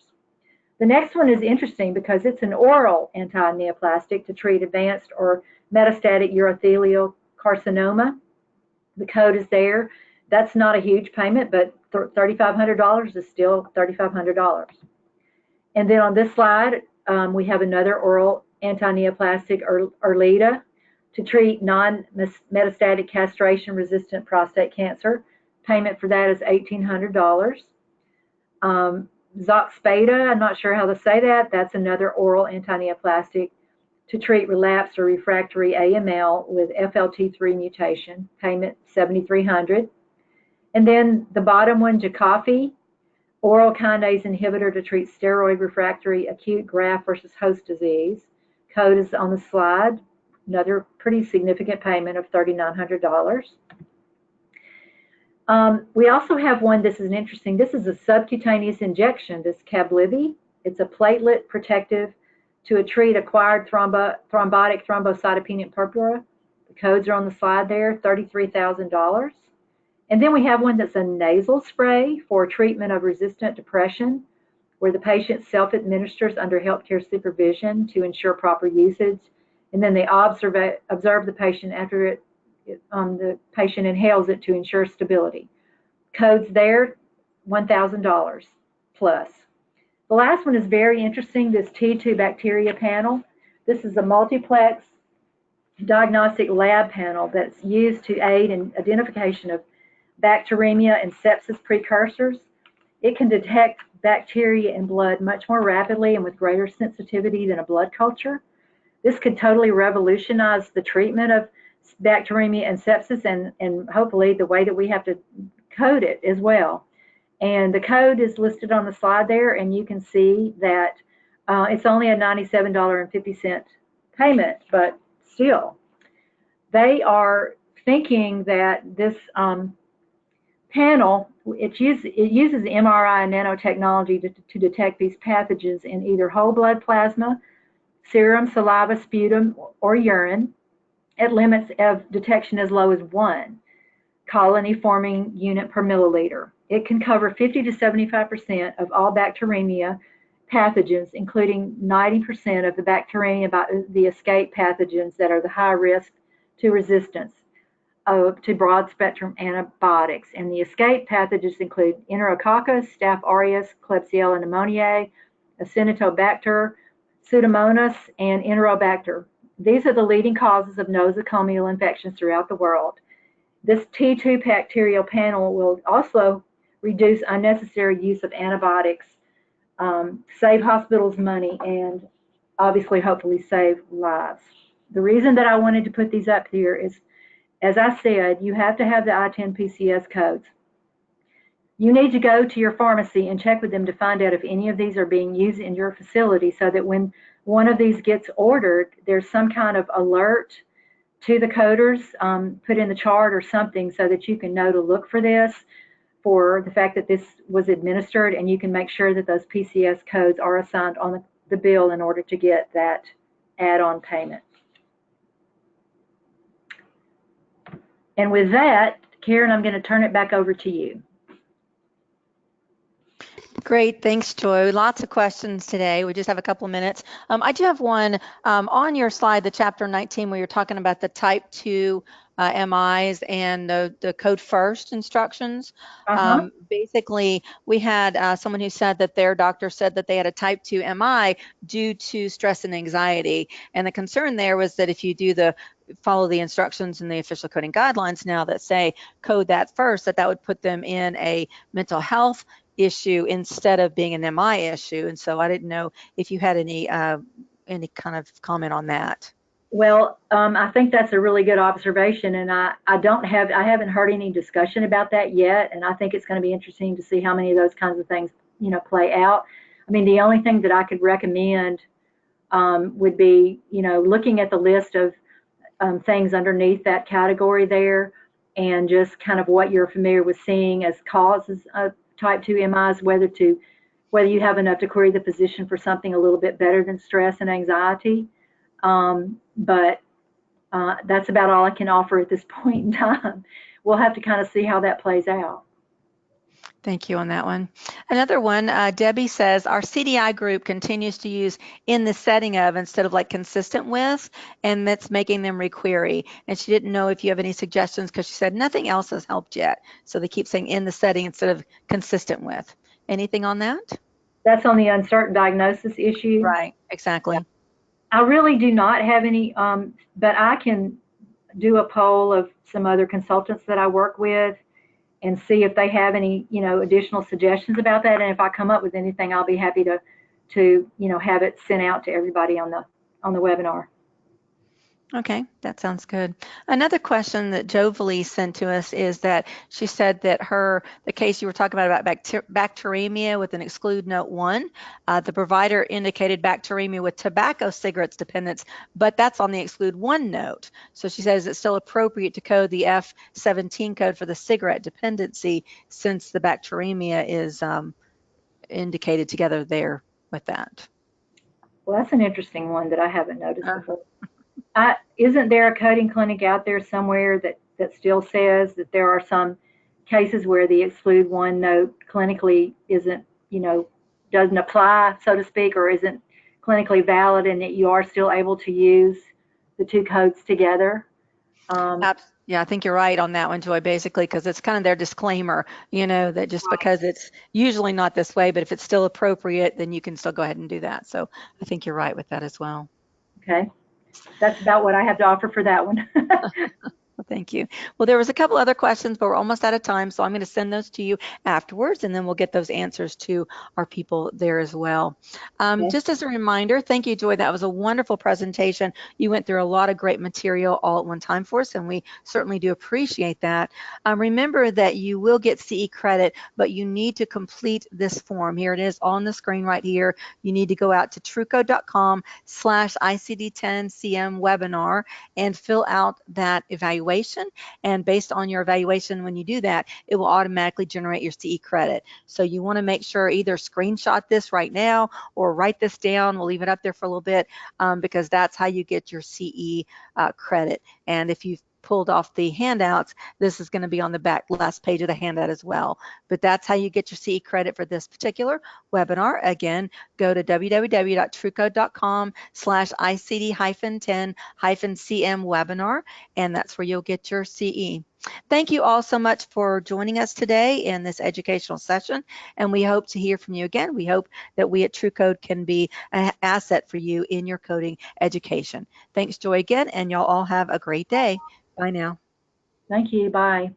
The next one is interesting because it's an oral anti-neoplastic to treat advanced or metastatic urothelial carcinoma. The code is there. That's not a huge payment, but $3,500 is still $3,500. And then on this slide, we have another oral anti-neoplastic, Erlita, to treat non-metastatic castration-resistant prostate cancer. Payment for that is $1,800. Zoxbeta, I'm not sure how to say that. That's another oral anti-neoplastic to treat relapsed or refractory AML with FLT3 mutation. Payment $7,300. And then the bottom one, Jakafi, oral kinase inhibitor to treat steroid refractory acute graft versus host disease. Code is on the slide. Another pretty significant payment of $3,900. We also have one, this is interesting, this is a subcutaneous injection, this Cablivi. It's a platelet protective to treat acquired thrombotic thrombocytopenic purpura. The codes are on the slide there, $33,000. And then we have one that's a nasal spray for treatment of resistant depression, where the patient self-administers under healthcare supervision to ensure proper usage. And then they observe the patient after the patient inhales it to ensure stability. Codes there, $1,000 plus. The last one is very interesting, this T2 bacteria panel. This is a multiplex diagnostic lab panel that's used to aid in identification of bacteremia and sepsis precursors. It can detect bacteria in blood much more rapidly and with greater sensitivity than a blood culture. This could totally revolutionize the treatment of bacteremia and sepsis, and hopefully the way that we have to code it as well. And the code is listed on the slide there, and you can see that it's only a $97.50 payment, but still, they are thinking that this panel it uses MRI and nanotechnology to detect these pathogens in either whole blood plasma, serum, saliva, sputum, or urine at limits of detection as low as 1 colony-forming unit per milliliter. It can cover 50 to 75% of all bacteremia pathogens, including 90% of the bacteremia, the escape pathogens that are the high risk to resistance to broad-spectrum antibiotics. And the escape pathogens include Enterococcus, Staph aureus, Klebsiella pneumoniae, Acinetobacter, Pseudomonas, and Enterobacter. These are the leading causes of nosocomial infections throughout the world. This T2 bacterial panel will also reduce unnecessary use of antibiotics, save hospitals money, and obviously, hopefully, save lives. The reason that I wanted to put these up here is, as I said, you have to have the I-10 PCS codes. You need to go to your pharmacy and check with them to find out if any of these are being used in your facility, so that when one of these gets ordered, there's some kind of alert to the coders, put in the chart or something, so that you can know to look for this, for the fact that this was administered, and you can make sure that those PCS codes are assigned on the bill in order to get that add-on payment. And with that, Karen, I'm going to turn it back over to you. Great, thanks, Joy. Lots of questions today. We just have a couple of minutes. I do have one on your slide, the chapter 19, where you're talking about the type 2 MIs and the code first instructions. Basically, we had someone who said that their doctor said that they had a type 2 MI due to stress and anxiety. And the concern there was that if you follow the instructions in the official coding guidelines now that say code that first, that would put them in a mental health issue instead of being an MI issue. And so I didn't know if you had any kind of comment on that. Well, I think that's a really good observation, and I haven't heard any discussion about that yet, and I think it's going to be interesting to see how many of those kinds of things, play out. I mean, the only thing that I could recommend would be, looking at the list of things underneath that category there, and just kind of what you're familiar with seeing as causes of type 2 MIs, whether you have enough to query the physician for something a little bit better than stress and anxiety. But that's about all I can offer at this point in time. We'll have to kind of see how that plays out. Thank you on that one. Another one, Debbie says, our CDI group continues to use in the setting of instead of like consistent with, and that's making them requery. And she didn't know if you have any suggestions because she said nothing else has helped yet. So they keep saying in the setting instead of consistent with. Anything on that? That's on the uncertain diagnosis issue. Right, exactly. Yeah. I really do not have any, but I can do a poll of some other consultants that I work with and see if they have any, additional suggestions about that. And if I come up with anything, I'll be happy to have it sent out to everybody on the webinar. Okay, that sounds good. Another question that Jovalie sent to us is that she said that the case you were talking about bacteremia with an exclude note 1, the provider indicated bacteremia with tobacco cigarettes dependence, but that's on the exclude 1 note. So she says it's still appropriate to code the F17 code for the cigarette dependency since the bacteremia is indicated together there with that. Well, that's an interesting one that I haven't noticed before. Isn't there a coding clinic out there somewhere that still says that there are some cases where the exclude 1 note clinically isn't, doesn't apply, so to speak, or isn't clinically valid, and that you are still able to use the 2 codes together? Yeah, I think you're right on that one, Joy, basically, because it's kind of their disclaimer, that just because it's usually not this way, but if it's still appropriate, then you can still go ahead and do that. So I think you're right with that as well. Okay. That's about what I have to offer for that one. Well, thank you. Well, there was a couple other questions, but we're almost out of time, so I'm going to send those to you afterwards, and then we'll get those answers to our people there as well. Okay. Just as a reminder, thank you, Joy. That was a wonderful presentation. You went through a lot of great material all at one time for us, and we certainly do appreciate that. Remember that you will get CE credit, but you need to complete this form. Here it is on the screen right here. You need to go out to truecode.com/ICD10CM webinar and fill out that evaluation evaluation, and based on your evaluation, when you do that, it will automatically generate your CE credit. So you want to make sure either screenshot this right now or write this down. We'll leave it up there for a little bit because that's how you get your CE credit. And if you've pulled off the handouts, this is going to be on the back last page of the handout as well. But that's how you get your CE credit for this particular webinar. Again, go to www.trucode.com/ICD-10-CM webinar, and that's where you'll get your CE. Thank you all so much for joining us today in this educational session, and we hope to hear from you again. We hope that we at TrueCode can be an asset for you in your coding education. Thanks, Joy, again, and y'all all have a great day. Bye now. Thank you. Bye.